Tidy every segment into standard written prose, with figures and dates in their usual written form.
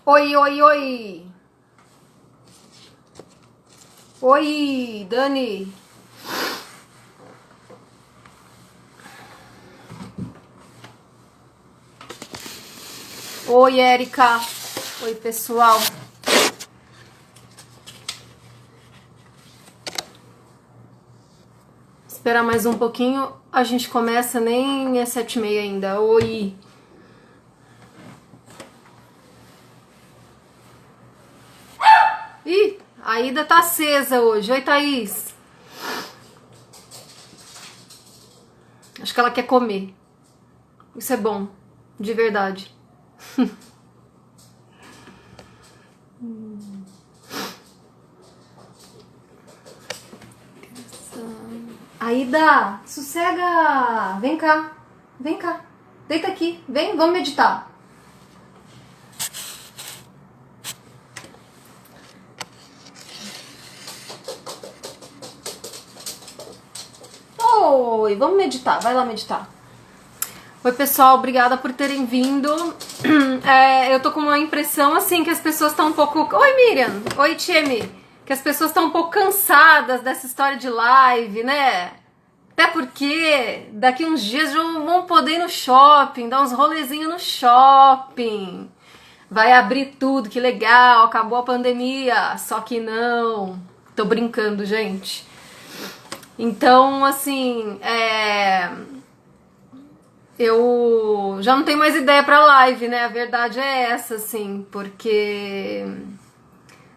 Oi, oi, oi. Oi, Dani. Oi, Érica. Oi, pessoal. Esperar mais um pouquinho. A gente começa, nem é 7h30 ainda. Oi. Ih, a Ida tá acesa hoje. Oi, Thaís. Acho que ela quer comer. Isso é bom, de verdade. Aida, sossega. Vem cá. Vem cá. Deita aqui. Vem, vamos meditar. Oi, vamos meditar. Vai lá meditar. Oi, pessoal, obrigada por terem vindo. Eu tô com uma impressão, assim, que as pessoas estão um pouco... Oi, Miriam. Oi, Tiemi. Que as pessoas estão um pouco cansadas dessa história de live, né? Até porque daqui uns dias já vão poder ir no shopping, dar uns rolezinhos no shopping. Vai abrir tudo, que legal, acabou a pandemia. Só que não. Tô brincando, gente. Então, assim, eu já não tenho mais ideia pra live, né? A verdade é essa, assim, porque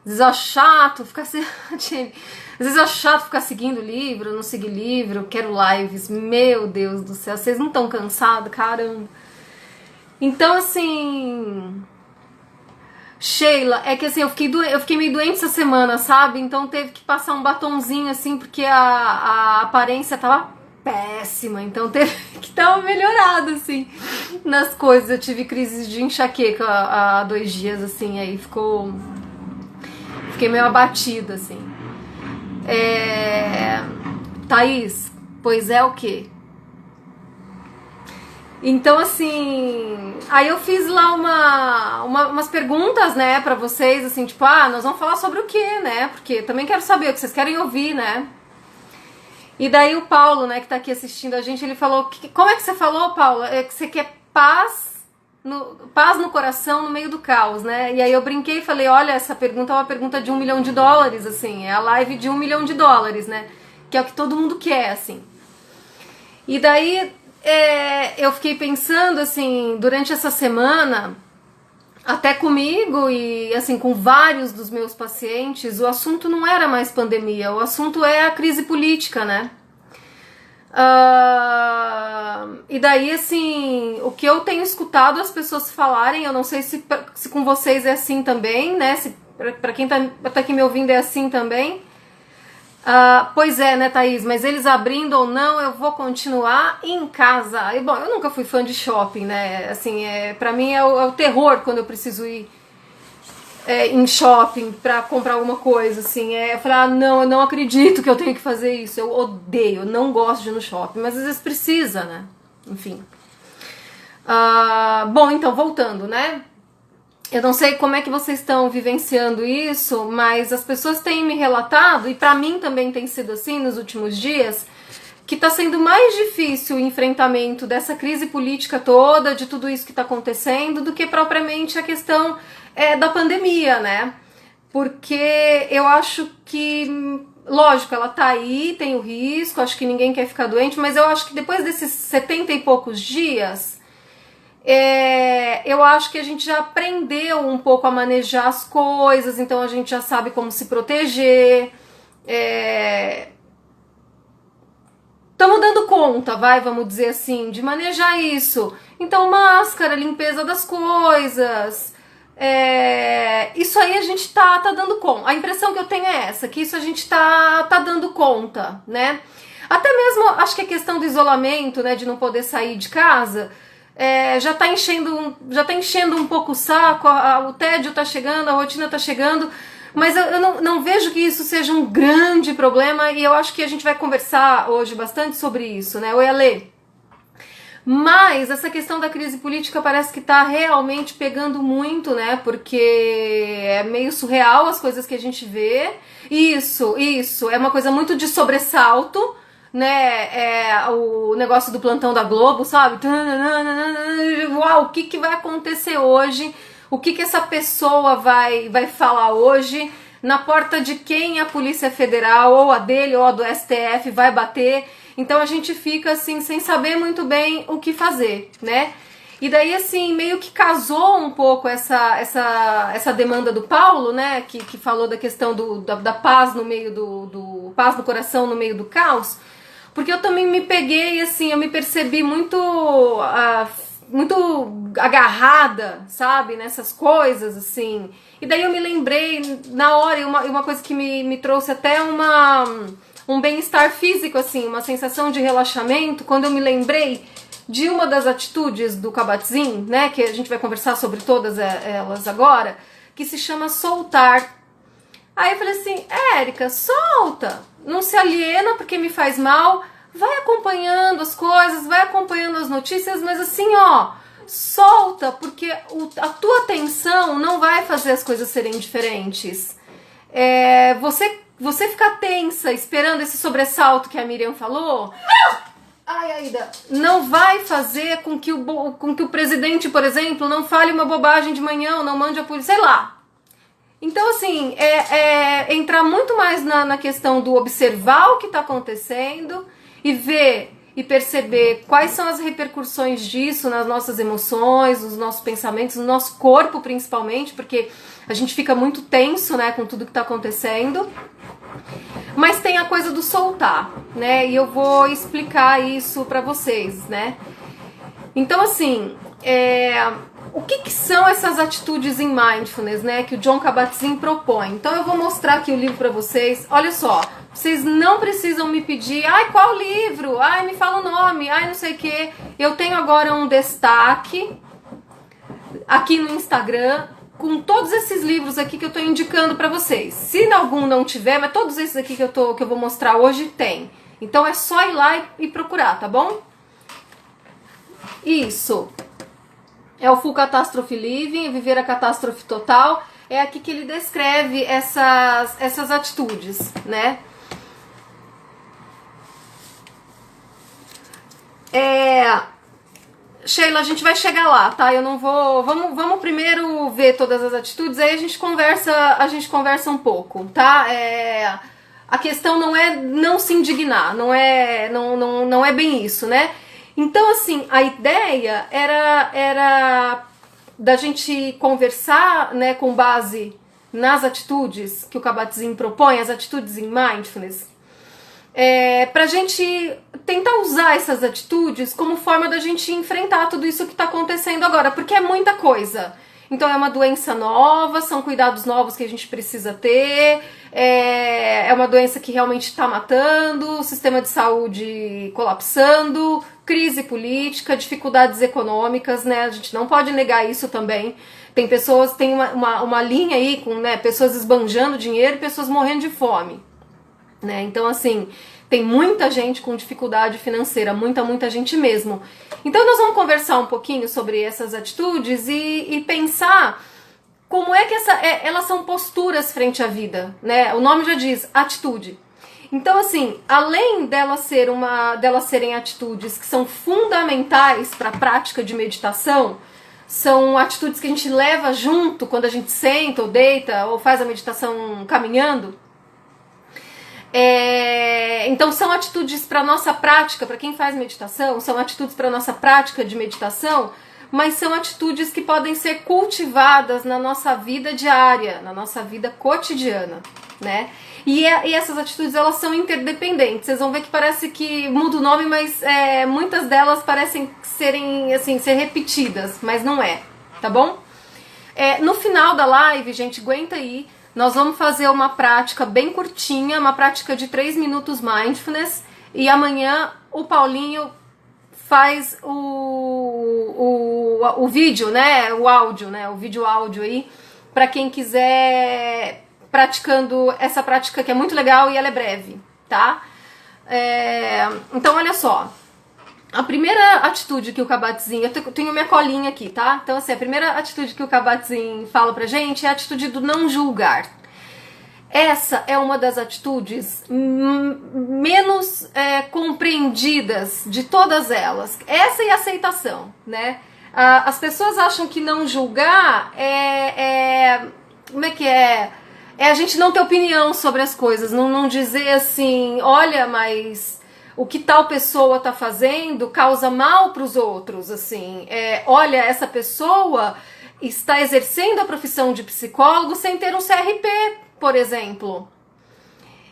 às vezes é chato ficar às vezes é chato ficar seguindo livro, não seguir livro, quero lives, meu Deus do céu, vocês não estão cansados? Caramba. Então, assim, Sheila, é que assim, eu fiquei meio doente essa semana, sabe? Então teve que passar um batonzinho, assim, porque a aparência tava péssima. Então teve que dar uma melhorada, assim, nas coisas. Eu tive crises de enxaqueca há 2 dias, assim, aí fiquei meio abatida, assim. Thaís, pois é o quê? Então, assim, aí eu fiz lá umas perguntas, né, pra vocês, assim, tipo, nós vamos falar sobre o quê, né, porque também quero saber o que vocês querem ouvir, né. E daí o Paulo, né, que tá aqui assistindo a gente, ele falou, como é que você falou, Paulo? É que você quer paz no coração no meio do caos, né, e aí eu brinquei e falei, olha, essa pergunta é uma pergunta de $1 milhão, assim, é a live de $1 milhão, né, que é o que todo mundo quer, assim. E daí... eu fiquei pensando, assim, durante essa semana, até comigo e, assim, com vários dos meus pacientes, o assunto não era mais pandemia, o assunto é a crise política, né? E daí, assim, o que eu tenho escutado as pessoas falarem, eu não sei se com vocês é assim também, né? Se pra quem tá aqui me ouvindo é assim também. Pois é, né, Thaís, mas eles abrindo ou não, eu vou continuar em casa. E, bom, eu nunca fui fã de shopping, né, assim, pra mim é o terror quando eu preciso ir em shopping pra comprar alguma coisa, assim, eu falei, não, eu não acredito que eu tenho que fazer isso, eu odeio, eu não gosto de ir no shopping, mas às vezes precisa, né, enfim. Bom, então, voltando, né, eu não sei como é que vocês estão vivenciando isso, mas as pessoas têm me relatado, e pra mim também tem sido assim nos últimos dias, que tá sendo mais difícil o enfrentamento dessa crise política toda, de tudo isso que tá acontecendo, do que propriamente a questão da pandemia, né? Porque eu acho que, lógico, ela tá aí, tem o risco, acho que ninguém quer ficar doente, mas eu acho que depois desses 70 e poucos dias... eu acho que a gente já aprendeu um pouco a manejar as coisas, então a gente já sabe como se proteger. Estamos dando conta, vamos dizer assim, de manejar isso. Então, máscara, limpeza das coisas. Isso aí a gente tá dando conta. A impressão que eu tenho é essa, que isso a gente tá dando conta, né? Até mesmo, acho que a questão do isolamento, né, de não poder sair de casa... já tá enchendo um pouco o saco, o tédio tá chegando, a rotina tá chegando, mas eu não vejo que isso seja um grande problema, e eu acho que a gente vai conversar hoje bastante sobre isso, né? Oi, Ale. Mas essa questão da crise política parece que tá realmente pegando muito, né? Porque é meio surreal as coisas que a gente vê. Isso. É uma coisa muito de sobressalto, né? É o negócio do plantão da Globo, sabe? Uau, o que que vai acontecer hoje? O que que essa pessoa vai falar hoje? Na porta de quem a Polícia Federal, ou a dele, ou a do STF, vai bater. Então a gente fica assim, sem saber muito bem o que fazer, né? E daí, assim, meio que casou um pouco essa demanda do Paulo, né? Que falou da questão da paz no meio do paz no coração no meio do caos. Porque eu também me peguei, assim, eu me percebi muito muito agarrada, sabe, nessas coisas, assim. E daí eu me lembrei, na hora, uma coisa que me trouxe até um bem-estar físico, assim, uma sensação de relaxamento, quando eu me lembrei de uma das atitudes do Kabat-Zinn, né, que a gente vai conversar sobre todas elas agora, que se chama soltar. Aí eu falei assim, Érica, solta, não se aliena porque me faz mal, vai acompanhando as coisas, vai acompanhando as notícias, mas assim, ó, solta, porque a tua atenção não vai fazer as coisas serem diferentes. Você ficar tensa, esperando esse sobressalto que a Miriam falou, ai, Aida, não vai fazer com que o presidente, por exemplo, não fale uma bobagem de manhã, ou não mande a polícia, sei lá. Então, assim, entrar muito mais na questão do observar o que está acontecendo e ver e perceber quais são as repercussões disso nas nossas emoções, nos nossos pensamentos, no nosso corpo principalmente, porque a gente fica muito tenso, né, com tudo que está acontecendo. Mas tem a coisa do soltar, né, e eu vou explicar isso para vocês, né. Então, assim, o que são essas atitudes em mindfulness, né, que o Jon Kabat-Zinn propõe? Então eu vou mostrar aqui o livro para vocês. Olha só, vocês não precisam me pedir, ai, qual livro? Ai, me fala o nome, ai, não sei o quê. Eu tenho agora um destaque aqui no Instagram com todos esses livros aqui que eu tô indicando para vocês. Se algum não tiver, mas todos esses aqui que eu vou mostrar hoje tem. Então é só ir lá e procurar, tá bom? Isso. É o Full Catastrophe Living, Viver a Catástrofe Total. É aqui que ele descreve essas atitudes, né? Sheila, a gente vai chegar lá, tá? Eu não vou... Vamos primeiro ver todas as atitudes, aí a gente conversa um pouco, tá? A questão não é não se indignar, não é bem isso, né? Então, assim, a ideia era da gente conversar, né, com base nas atitudes que o Kabat-Zinn propõe, as atitudes em mindfulness, pra gente tentar usar essas atitudes como forma da gente enfrentar tudo isso que tá acontecendo agora, porque é muita coisa. Então é uma doença nova, são cuidados novos que a gente precisa ter, é uma doença que realmente está matando, o sistema de saúde colapsando, crise política, dificuldades econômicas, né? A gente não pode negar isso também. Tem pessoas, tem uma linha aí com, né, pessoas esbanjando dinheiro e pessoas morrendo de fome, né? Então, assim, tem muita gente com dificuldade financeira, muita gente mesmo. Então nós vamos conversar um pouquinho sobre essas atitudes e pensar como é que elas são posturas frente à vida, né? O nome já diz, atitude. Então, assim, além delas serem atitudes que são fundamentais para a prática de meditação, são atitudes que a gente leva junto quando a gente senta ou deita ou faz a meditação caminhando. Então são atitudes para nossa prática, para quem faz meditação, são atitudes para nossa prática de meditação, mas são atitudes que podem ser cultivadas na nossa vida diária, na nossa vida cotidiana, né? E essas atitudes, elas são interdependentes. Vocês vão ver que parece que muda o nome, mas muitas delas parecem serem, assim, ser repetidas, mas não é, tá bom? No final da live, gente, aguenta aí. Nós vamos fazer uma prática bem curtinha, uma prática de 3 minutos mindfulness, e amanhã o Paulinho faz o vídeo, né, o áudio, né, o vídeo áudio aí, para quem quiser praticando essa prática que é muito legal e ela é breve, tá? Então olha só, A primeira atitude que o Kabat-Zinn, eu tenho minha colinha aqui, tá? Então, assim, a primeira atitude que o Kabat-Zinn fala pra gente é a atitude do não julgar. Essa é uma das atitudes menos compreendidas de todas elas. Essa e a aceitação, né? As pessoas acham que não julgar como é que é? É a gente não ter opinião sobre as coisas, não dizer assim, olha, mas o que tal pessoa tá fazendo causa mal para os outros, assim. Olha, essa pessoa está exercendo a profissão de psicólogo sem ter um CRP, por exemplo.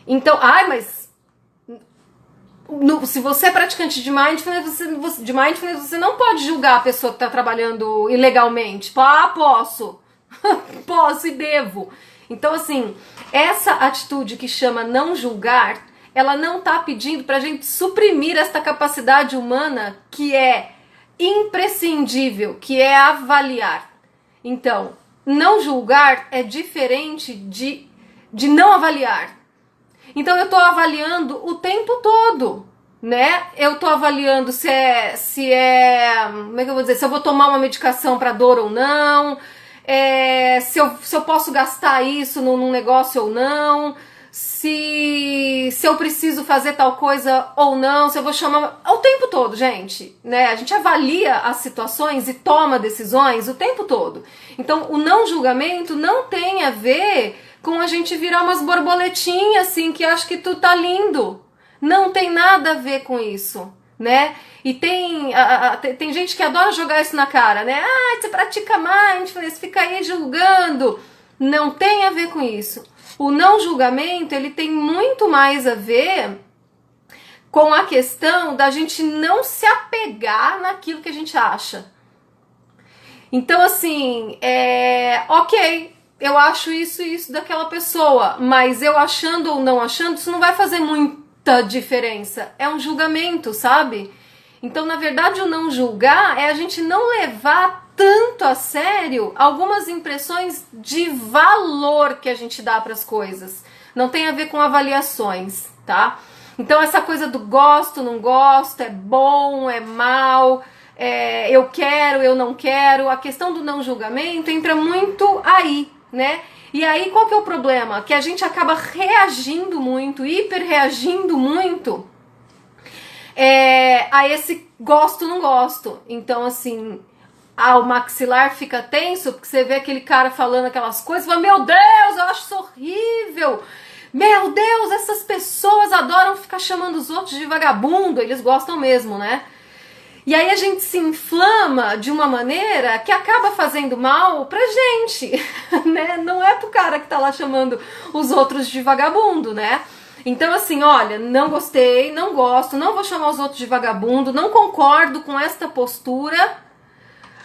Então, mas se você é praticante de mindfulness, você não pode julgar a pessoa que está trabalhando ilegalmente. Tipo, posso. Posso e devo. Então, assim, essa atitude que chama não julgar, ela não está pedindo para a gente suprimir esta capacidade humana que é imprescindível, que é avaliar. Então, não julgar é diferente de não avaliar. Então, eu estou avaliando o tempo todo, né? Eu estou avaliando se como é que eu vou dizer? Se eu vou tomar uma medicação para dor ou não, se eu posso gastar isso num negócio ou não, se eu preciso fazer tal coisa ou não, se eu vou chamar... O tempo todo, gente, né? A gente avalia as situações e toma decisões o tempo todo. Então, o não julgamento não tem a ver com a gente virar umas borboletinhas, assim, que acha que tudo tá lindo. Não tem nada a ver com isso, né? E tem gente que adora jogar isso na cara, né? Você pratica mindfulness, fica aí julgando. Não tem a ver com isso. O não julgamento, ele tem muito mais a ver com a questão da gente não se apegar naquilo que a gente acha. Então, assim, ok, eu acho isso e isso daquela pessoa, mas eu achando ou não achando, isso não vai fazer muita diferença. É um julgamento, sabe? Então, na verdade, o não julgar é a gente não levar tanto a sério algumas impressões de valor que a gente dá para as coisas. Não tem a ver com avaliações, tá? Então, essa coisa do gosto, não gosto, é bom, é mal, eu quero, eu não quero, a questão do não julgamento entra muito aí, né? E aí, qual que é o problema? Que a gente acaba reagindo muito, hiperreagindo muito a esse gosto, não gosto. Então, assim, o maxilar fica tenso, porque você vê aquele cara falando aquelas coisas e fala, meu Deus, eu acho isso horrível. Meu Deus, essas pessoas adoram ficar chamando os outros de vagabundo, eles gostam mesmo, né? E aí a gente se inflama de uma maneira que acaba fazendo mal pra gente, né? Não é pro cara que tá lá chamando os outros de vagabundo, né? Então, assim, olha, não gostei, não gosto, não vou chamar os outros de vagabundo, não concordo com esta postura,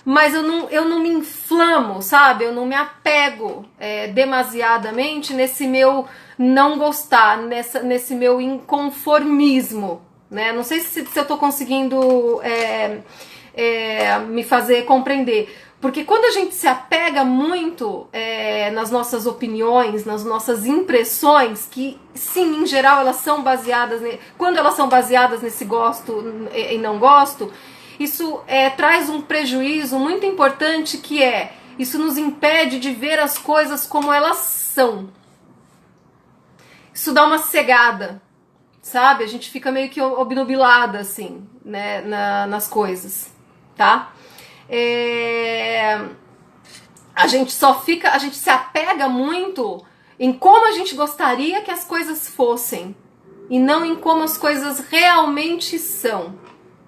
mas eu não me inflamo, sabe? Eu não me apego demasiadamente nesse meu não gostar, nesse meu inconformismo, né? Não sei se eu tô conseguindo me fazer compreender. Porque quando a gente se apega muito nas nossas opiniões, nas nossas impressões, que sim, em geral elas são baseadas, quando elas são baseadas nesse gosto e não gosto, isso traz um prejuízo muito importante, que isso nos impede de ver as coisas como elas são. Isso dá uma cegada, sabe? A gente fica meio que obnubilada, assim, né, nas coisas, tá? A gente se apega muito em como a gente gostaria que as coisas fossem e não em como as coisas realmente são,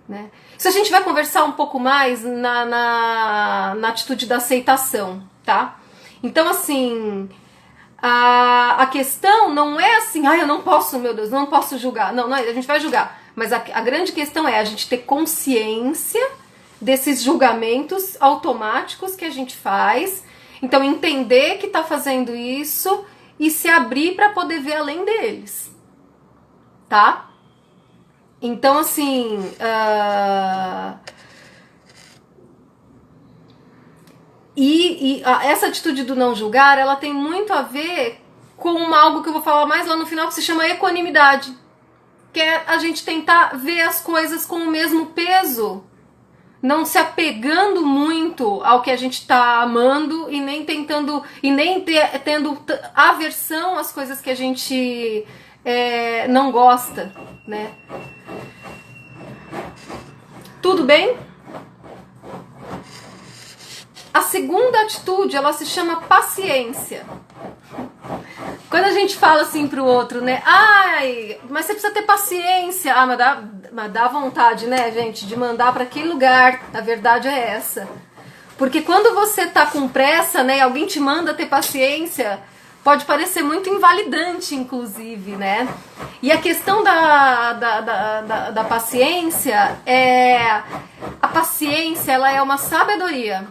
né? Isso a gente vai conversar um pouco mais na atitude da aceitação, tá? Então, assim, a questão não é assim, eu não posso, meu Deus, não posso julgar. Não, a gente vai julgar. Mas a grande questão é a gente ter consciência desses julgamentos automáticos que a gente faz. Então, entender que tá fazendo isso e se abrir para poder ver além deles, tá? Então, assim, essa atitude do não julgar, ela tem muito a ver com algo que eu vou falar mais lá no final, que se chama equanimidade. que é a gente tentar ver as coisas com o mesmo peso, não se apegando muito ao que a gente tá amando e nem tentando, e nem tendo aversão às coisas que a gente não gosta, né? Tudo bem? A segunda atitude, ela se chama paciência. Quando a gente fala assim pro outro, né? Ai, mas você precisa ter paciência. Ah, mas dá vontade, né, gente, de mandar pra aquele lugar. A verdade é essa. Porque quando você tá com pressa, né, e alguém te manda ter paciência, pode parecer muito invalidante, inclusive, né? E a questão da paciência é... A paciência, ela é uma sabedoria.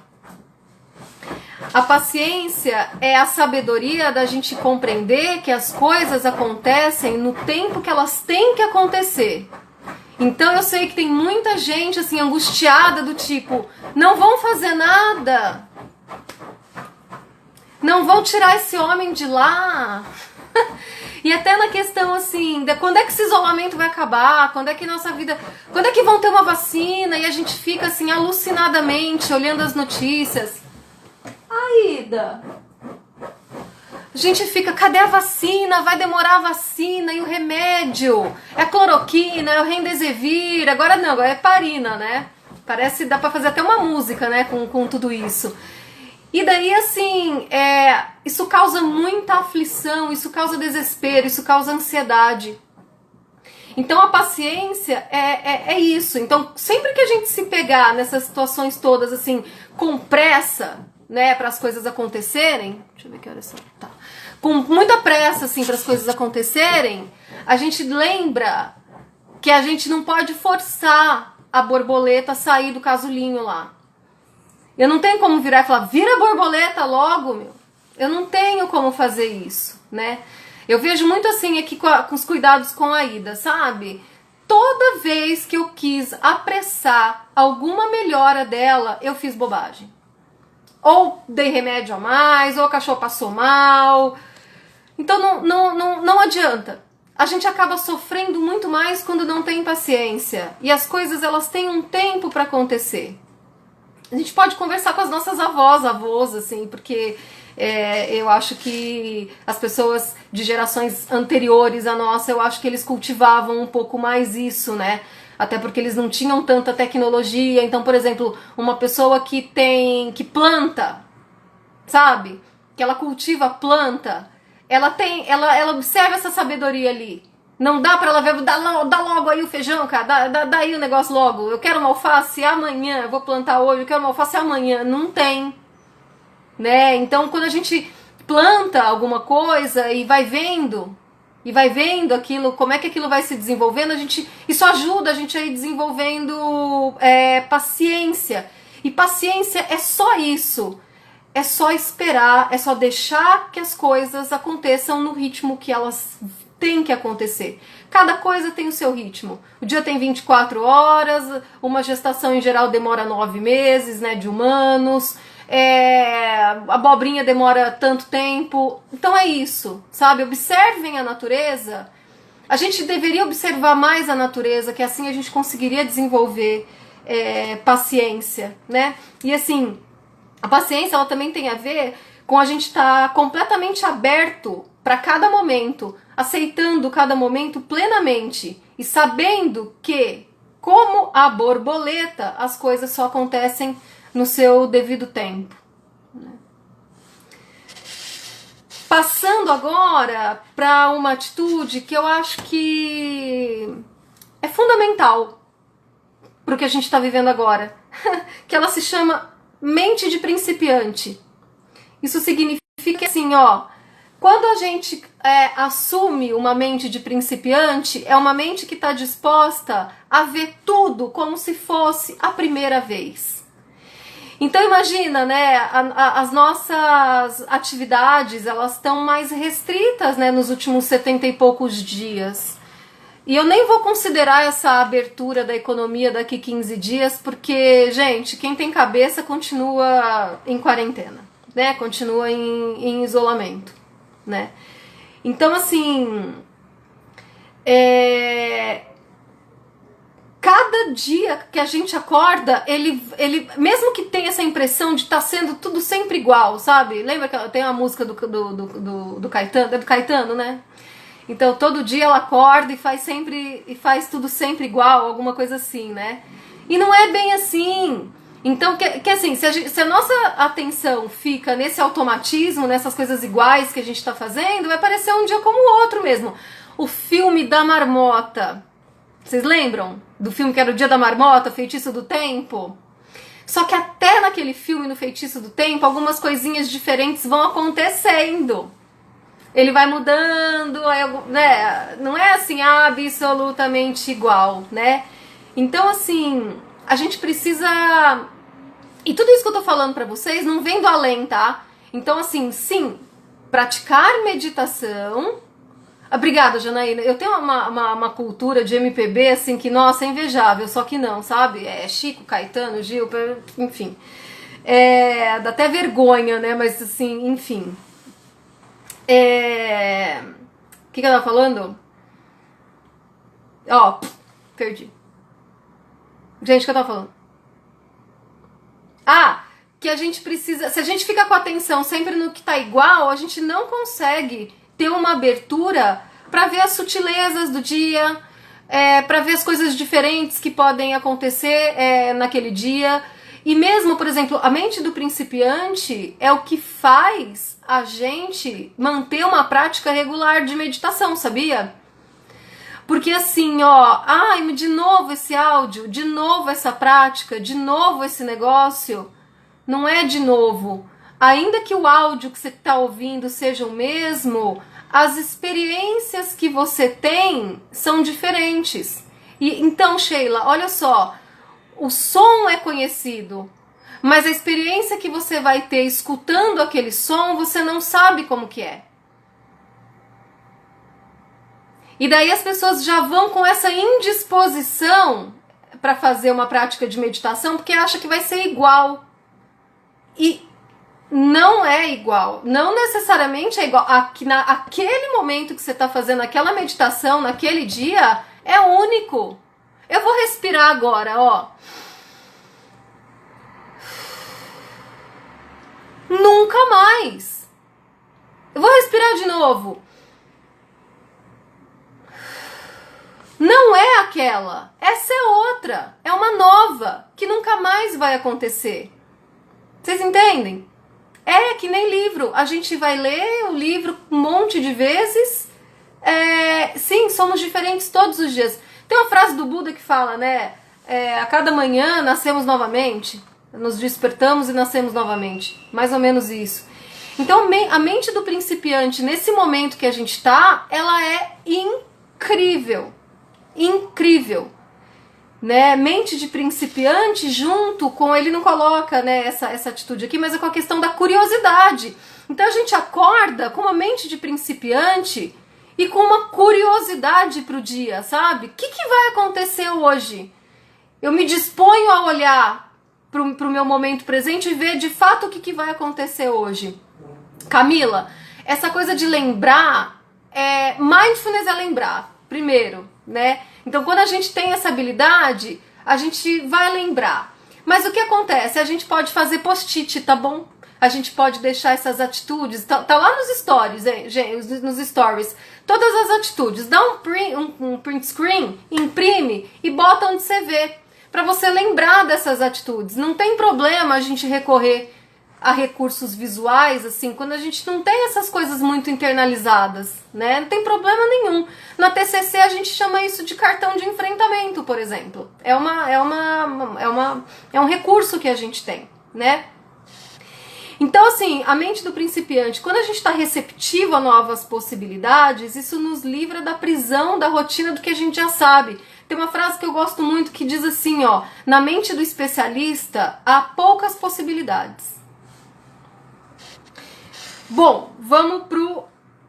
A paciência é a sabedoria da gente compreender que as coisas acontecem no tempo que elas têm que acontecer. Então eu sei que tem muita gente assim angustiada do tipo, não vão fazer nada, não vão tirar esse homem de lá. E até na questão assim, de quando é que esse isolamento vai acabar, quando é que nossa vida, quando é que vão ter uma vacina, e a gente fica assim alucinadamente olhando as notícias. Aida, a gente fica, cadê a vacina? Vai demorar a vacina e o remédio? É a cloroquina, é o remdesivir, agora não, agora é parina, né? Parece, dá pra fazer até uma música, né, com tudo isso. E daí, assim, isso causa muita aflição, isso causa desespero, isso causa ansiedade. Então a paciência é isso. Então sempre que a gente se pegar nessas situações todas, assim, com pressa, né, para as coisas acontecerem, deixa eu ver que hora são, tá. Com muita pressa, assim, para as coisas acontecerem, a gente lembra que a gente não pode forçar a borboleta a sair do casulinho lá. Eu não tenho como virar e falar, vira a borboleta logo, meu. Eu não tenho como fazer isso, né? Eu vejo muito assim aqui com os cuidados com a Aida, sabe? Toda vez que eu quis apressar alguma melhora dela, eu fiz bobagem. Ou dei remédio a mais, ou o cachorro passou mal. Então não adianta. A gente acaba sofrendo muito mais quando não tem paciência. E as coisas, elas têm um tempo para acontecer. A gente pode conversar com as nossas avós, assim, porque eu acho que as pessoas de gerações anteriores à nossa, eu acho que eles cultivavam um pouco mais isso, né? Até porque eles não tinham tanta tecnologia. Então, por exemplo, uma pessoa que planta, sabe? Que ela cultiva planta, ela observa essa sabedoria ali. Não dá pra ela ver, dá logo aí o feijão, cara, dá aí o negócio logo. Eu quero uma alface amanhã, eu vou plantar hoje, eu quero uma alface amanhã. Não tem, né? Então, quando a gente planta alguma coisa e vai vendo aquilo, como é que aquilo vai se desenvolvendo, isso ajuda a gente a ir desenvolvendo paciência. E paciência é só isso. É só esperar, é só deixar que as coisas aconteçam no ritmo que elas têm que acontecer. Cada coisa tem o seu ritmo. O dia tem 24 horas, uma gestação em geral demora 9 meses, né, de humanos. A abobrinha demora tanto tempo. Então é isso, sabe? Observem a natureza. A gente deveria observar mais a natureza, que assim a gente conseguiria desenvolver paciência, né? E assim, a paciência, ela também tem a ver com a gente estar completamente aberto para cada momento, aceitando cada momento plenamente e sabendo que, como a borboleta, as coisas só acontecem no seu devido tempo. Passando agora para uma atitude que eu acho que é fundamental para o que a gente está vivendo agora, que ela se chama mente de principiante. Isso significa assim, ó, quando a gente assume uma mente de principiante, é uma mente que está disposta a ver tudo como se fosse a primeira vez. Então imagina, né, as nossas atividades, elas estão mais restritas, né, nos últimos 70 e poucos dias. E eu nem vou considerar essa abertura da economia daqui 15 dias, porque, gente, quem tem cabeça continua em quarentena, né, continua em isolamento, né. Então, assim, Cada dia que a gente acorda, ele mesmo que tenha essa impressão de estar sendo tudo sempre igual, sabe? Lembra que tem uma música do Caetano? É do Caetano, né? Então todo dia ela acorda e faz tudo sempre igual, alguma coisa assim, né? E não é bem assim. Então, que assim, se a nossa atenção fica nesse automatismo, nessas coisas iguais que a gente tá fazendo, vai parecer um dia como o outro mesmo. O filme da marmota. Vocês lembram do filme que era o Dia da Marmota, Feitiço do Tempo? Só que até naquele filme, no Feitiço do Tempo, algumas coisinhas diferentes vão acontecendo. Ele vai mudando, né? Não é assim absolutamente igual, né? Então, assim, a gente precisa... E tudo isso que eu tô falando pra vocês não vem do além, tá? Então, assim, sim, praticar meditação... Obrigada, Janaína. Eu tenho uma cultura de MPB, assim, que, nossa, é invejável, só que não, sabe? É Chico, Caetano, Gil, enfim. Dá até vergonha, né? Mas, assim, enfim. O que eu tava falando? Ó, perdi. Gente, o que eu tava falando? Que a gente precisa... Se a gente fica com a atenção sempre no que tá igual, a gente não consegue ter uma abertura para ver as sutilezas do dia, para ver as coisas diferentes que podem acontecer naquele dia. E mesmo, por exemplo, a mente do principiante é o que faz a gente manter uma prática regular de meditação, sabia? Porque assim, ó, de novo esse áudio, de novo essa prática, de novo esse negócio, não é de novo. Ainda que o áudio que você está ouvindo seja o mesmo, as experiências que você tem são diferentes. E então, Sheila, olha só, o som é conhecido, mas a experiência que você vai ter escutando aquele som, você não sabe como que é. E daí as pessoas já vão com essa indisposição para fazer uma prática de meditação, porque acha que vai ser igual. E não é igual, não necessariamente é igual. Aquele momento que você está fazendo aquela meditação, naquele dia, é único. Eu vou respirar agora, ó. Nunca mais. Eu vou respirar de novo. Não é aquela, essa é outra, é uma nova, que nunca mais vai acontecer. Vocês entendem? É que nem livro, a gente vai ler o livro um monte de vezes, sim, somos diferentes todos os dias. Tem uma frase do Buda que fala, né, a cada manhã nascemos novamente, nos despertamos e nascemos novamente, mais ou menos isso. Então a mente do principiante, nesse momento que a gente tá, ela é incrível, incrível. Né, mente de principiante junto com, ele não coloca, né, essa atitude aqui, mas é com a questão da curiosidade. Então a gente acorda com uma mente de principiante e com uma curiosidade pro dia, sabe? O que vai acontecer hoje? Eu me disponho a olhar pro meu momento presente e ver de fato o que vai acontecer hoje. Camila, essa coisa de lembrar, mindfulness é lembrar, primeiro, né? Então, quando a gente tem essa habilidade, a gente vai lembrar. Mas o que acontece? A gente pode fazer post-it, tá bom? A gente pode deixar essas atitudes, tá lá nos stories, gente, nos stories, todas as atitudes. Dá um print screen, imprime e bota onde você vê, para você lembrar dessas atitudes. Não tem problema a gente recorrer a recursos visuais, assim, quando a gente não tem essas coisas muito internalizadas, né? Não tem problema nenhum. Na TCC a gente chama isso de cartão de enfrentamento, por exemplo. É um recurso que a gente tem, né? Então, assim, a mente do principiante, quando a gente está receptivo a novas possibilidades, isso nos livra da prisão, da rotina do que a gente já sabe. Tem uma frase que eu gosto muito que diz assim, ó, na mente do especialista há poucas possibilidades. Bom, vamos pro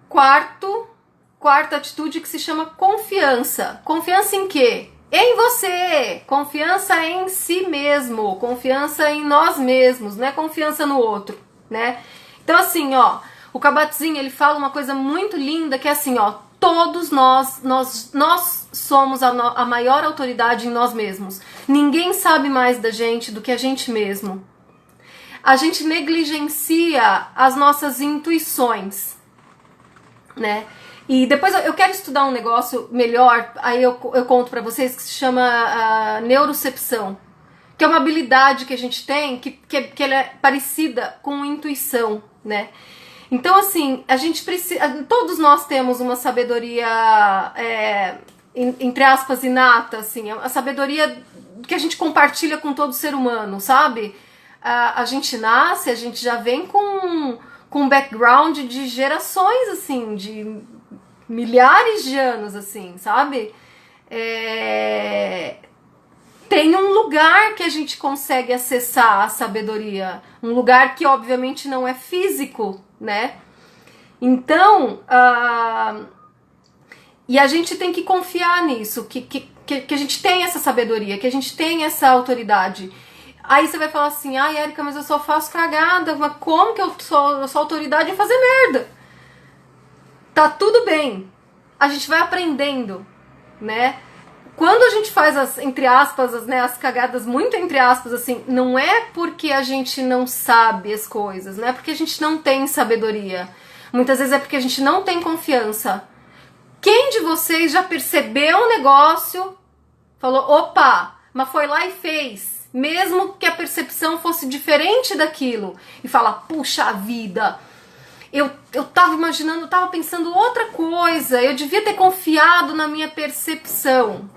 quarta atitude, que se chama confiança. Confiança em quê? Em você. Confiança em si mesmo. Confiança em nós mesmos, não é confiança no outro, né? Então assim, ó, o Kabat-Zinn, ele fala uma coisa muito linda, que é assim, ó, todos nós somos a maior autoridade em nós mesmos. Ninguém sabe mais da gente do que a gente mesmo. A gente negligencia as nossas intuições, né? E depois eu quero estudar um negócio melhor, aí eu conto pra vocês, que se chama neurocepção, que é uma habilidade que a gente tem, que ela é parecida com intuição, né? Então, assim, a gente precisa, todos nós temos uma sabedoria, entre aspas, inata, assim, a sabedoria que a gente compartilha com todo ser humano, sabe? A gente nasce, a gente já vem com um background de gerações, assim, de milhares de anos, assim, sabe? Tem um lugar que a gente consegue acessar a sabedoria, um lugar que obviamente não é físico, né? Então, e a gente tem que confiar nisso, que a gente tem essa sabedoria, que a gente tem essa autoridade. Aí você vai falar assim, ai, Érica, mas eu só faço cagada, mas como que eu sou autoridade em fazer merda? Tá tudo bem, a gente vai aprendendo, né? Quando a gente faz as, entre aspas, as cagadas, muito entre aspas, assim, não é porque a gente não sabe as coisas, não é porque a gente não tem sabedoria. Muitas vezes é porque a gente não tem confiança. Quem de vocês já percebeu um negócio, falou, opa, mas foi lá e fez, mesmo que a percepção fosse diferente daquilo, e fala, puxa vida, eu tava imaginando, eu tava pensando outra coisa, eu devia ter confiado na minha percepção.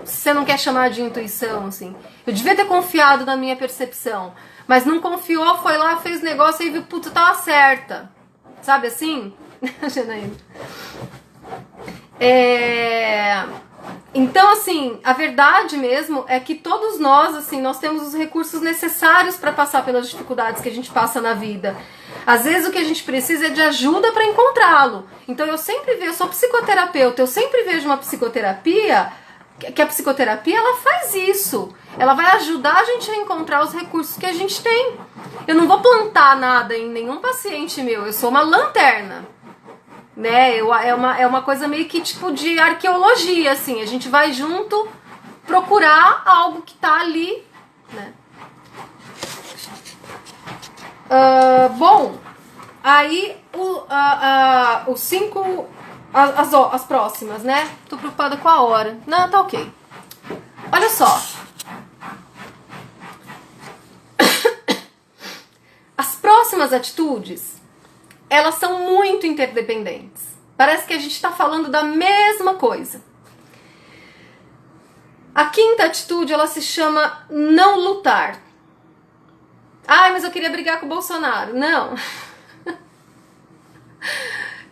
Você não quer chamar de intuição, assim. Eu devia ter confiado na minha percepção, mas não confiou, foi lá, fez negócio e viu, puta, tava certa. Sabe assim? Janaína. Então, assim, a verdade mesmo é que todos nós, assim, nós temos os recursos necessários para passar pelas dificuldades que a gente passa na vida. Às vezes o que a gente precisa é de ajuda para encontrá-lo. Então eu sempre vejo, eu sou psicoterapeuta, eu sempre vejo uma psicoterapia, que a psicoterapia ela faz isso. Ela vai ajudar a gente a encontrar os recursos que a gente tem. Eu não vou plantar nada em nenhum paciente meu, eu sou uma lanterna. Né? É uma coisa meio que tipo de arqueologia, assim. A gente vai junto procurar algo que tá ali, né? Bom, aí os 5, as próximas, né? Tô preocupada com a hora. Não, tá ok. Olha só. As próximas atitudes, elas são muito interdependentes. Parece que a gente está falando da mesma coisa. A quinta atitude, ela se chama não lutar. Ai, mas eu queria brigar com o Bolsonaro. Não.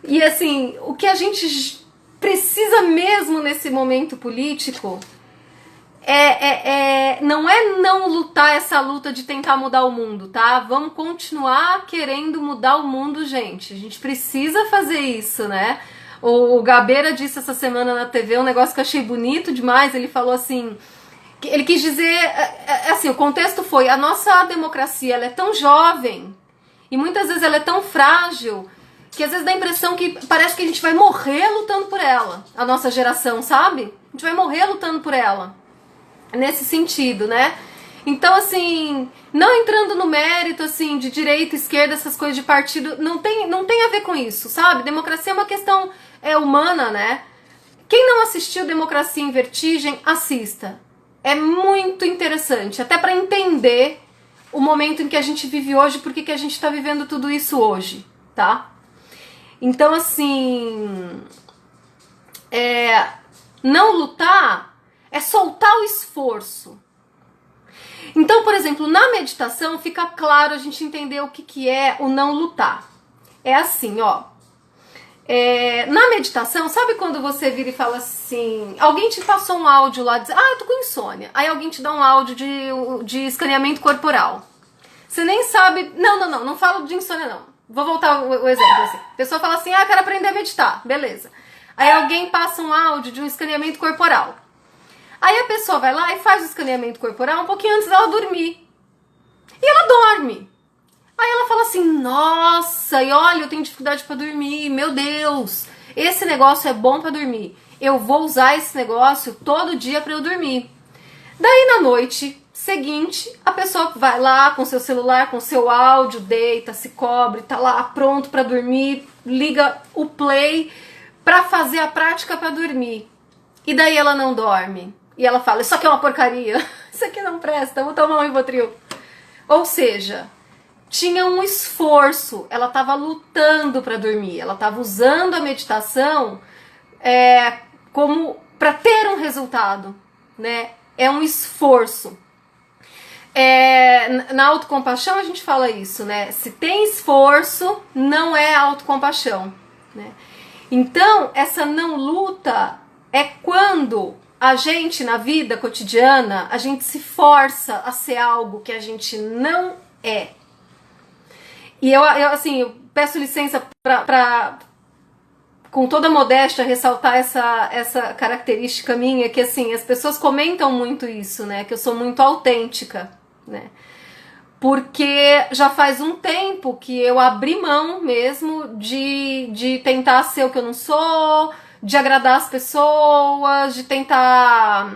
E assim, o que a gente precisa mesmo nesse momento político não é não lutar essa luta de tentar mudar o mundo, tá? Vamos continuar querendo mudar o mundo, gente. A gente precisa fazer isso, né? O Gabeira disse essa semana na TV um negócio que eu achei bonito demais. Ele falou assim, ele quis dizer, assim, o contexto foi, a nossa democracia, ela é tão jovem e muitas vezes ela é tão frágil que às vezes dá a impressão que parece que a gente vai morrer lutando por ela, a nossa geração, sabe? A gente vai morrer lutando por ela. Nesse sentido, né? Então, assim, não entrando no mérito, assim, de direita, esquerda, essas coisas de partido, não tem a ver com isso, sabe? Democracia é uma questão humana, né? Quem não assistiu Democracia em Vertigem, assista. É muito interessante, até para entender o momento em que a gente vive hoje, porque que a gente tá vivendo tudo isso hoje, tá? Então, assim, não lutar é soltar o esforço. Então, por exemplo, na meditação fica claro a gente entender o que é o não lutar. É assim, ó. Na meditação, sabe quando você vira e fala assim, alguém te passou um áudio lá, diz, eu tô com insônia. Aí alguém te dá um áudio de escaneamento corporal. Você nem sabe, não falo de insônia não. Vou voltar o exemplo assim. A pessoa fala assim, quero aprender a meditar, beleza. Aí alguém passa um áudio de um escaneamento corporal. Aí a pessoa vai lá e faz o escaneamento corporal um pouquinho antes dela dormir. E ela dorme. Aí ela fala assim, nossa, e olha, eu tenho dificuldade pra dormir, meu Deus, esse negócio é bom para dormir, eu vou usar esse negócio todo dia para eu dormir. Daí na noite seguinte, a pessoa vai lá com seu celular, com seu áudio, deita, se cobre, tá lá pronto para dormir, liga o play para fazer a prática para dormir. E daí ela não dorme. E ela fala, isso aqui é uma porcaria, isso aqui não presta, vou tomar um Rivotril. Ou seja, tinha um esforço, ela estava lutando para dormir, ela estava usando a meditação como para ter um resultado, né? É um esforço. Na autocompaixão a gente fala isso, né? Se tem esforço, não é autocompaixão, né? Então, essa não luta é quando a gente, na vida cotidiana, a gente se força a ser algo que a gente não é. E eu peço licença para com toda modéstia, ressaltar essa característica minha, que assim, as pessoas comentam muito isso, né? Que eu sou muito autêntica, né? Porque já faz um tempo que eu abri mão mesmo de tentar ser o que eu não sou, de agradar as pessoas, de tentar...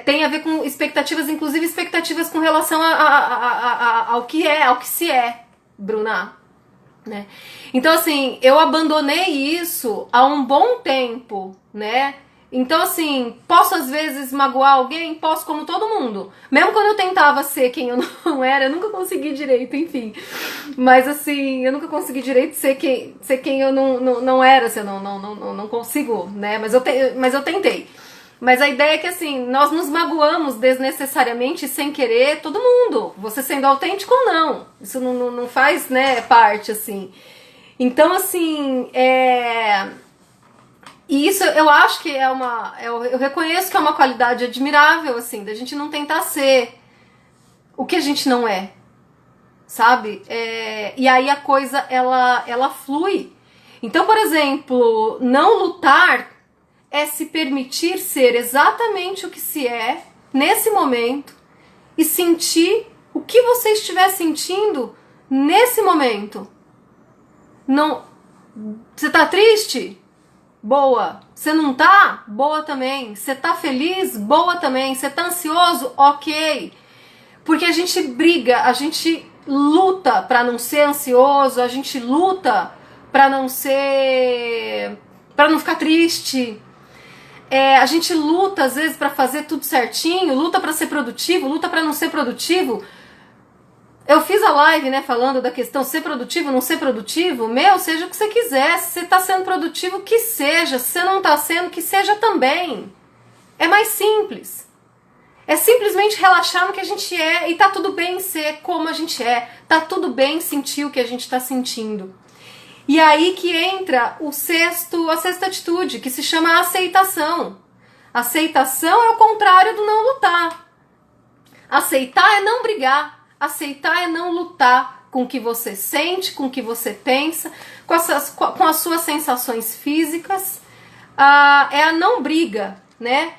tem a ver com expectativas, inclusive expectativas com relação ao que se é, Bruna, né? Então assim, eu abandonei isso há um bom tempo, né? Então assim, posso às vezes magoar alguém? Posso, como todo mundo. Mesmo quando eu tentava ser quem eu não era, eu nunca consegui direito, enfim. Mas assim, eu nunca consegui direito ser quem eu não era, assim, eu não consigo, né? Mas eu tentei. Mas a ideia é que assim, nós nos magoamos desnecessariamente, sem querer, todo mundo. Você sendo autêntico ou não. Isso não faz, né, parte, assim. Então, assim, e isso eu acho que eu reconheço que é uma qualidade admirável, assim, da gente não tentar ser o que a gente não é, sabe? E aí a coisa, ela flui. Então, por exemplo, não lutar é se permitir ser exatamente o que se é, nesse momento, e sentir o que você estiver sentindo nesse momento. Não, você tá triste? Boa. Você não tá? Boa também. Você tá feliz? Boa também. Você tá ansioso? Ok. Porque a gente briga, a gente luta pra não ser ansioso, a gente luta pra não ficar triste. A gente luta às vezes pra fazer tudo certinho, luta pra ser produtivo, luta pra não ser produtivo. Eu fiz a live, né, falando da questão ser produtivo, não ser produtivo. Seja o que você quiser. Se você tá sendo produtivo, que seja. Se você não tá sendo, que seja também. É mais simples. É simplesmente relaxar no que a gente é e tá tudo bem ser como a gente é. Tá tudo bem sentir o que a gente tá sentindo. E aí que entra a sexta atitude, que se chama aceitação. Aceitação é o contrário do não lutar. Aceitar é não brigar. Aceitar é não lutar com o que você sente, com o que você pensa, com as suas sensações físicas. É a não briga, né?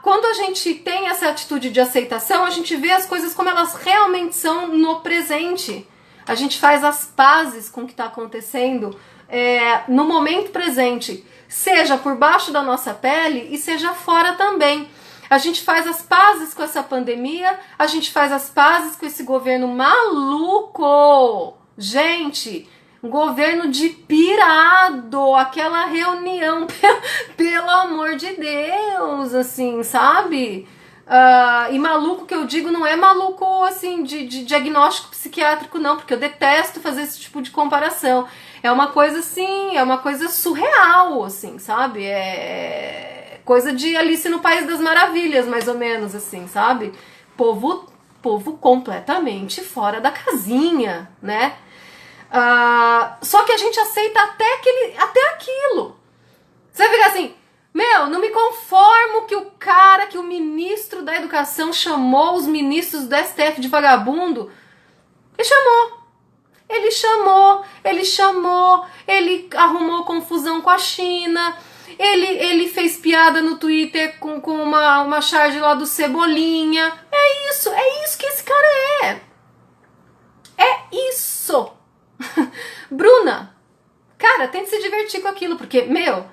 Quando a gente tem essa atitude de aceitação, a gente vê as coisas como elas realmente são no presente. A gente faz as pazes com o que está acontecendo no momento presente, seja por baixo da nossa pele e seja fora também. A gente faz as pazes com essa pandemia, a gente faz as pazes com esse governo maluco. Gente, um governo de pirado, aquela reunião, pelo amor de Deus, assim, sabe? E maluco que eu digo não é maluco, assim, de diagnóstico psiquiátrico, não, porque eu detesto fazer esse tipo de comparação. É uma coisa, assim, é uma coisa surreal, assim, sabe? Coisa de Alice no País das Maravilhas, mais ou menos, assim, sabe? Povo completamente fora da casinha, né? Só que a gente aceita até aquilo. Você vai ficar assim, não me conformo que o ministro da Educação chamou os ministros do STF de vagabundo. Ele chamou, ele arrumou confusão com a China, ele fez piada no Twitter com uma charge lá do Cebolinha. É isso que esse cara é. É isso. Bruna, cara, tente se divertir com aquilo, porque, meu,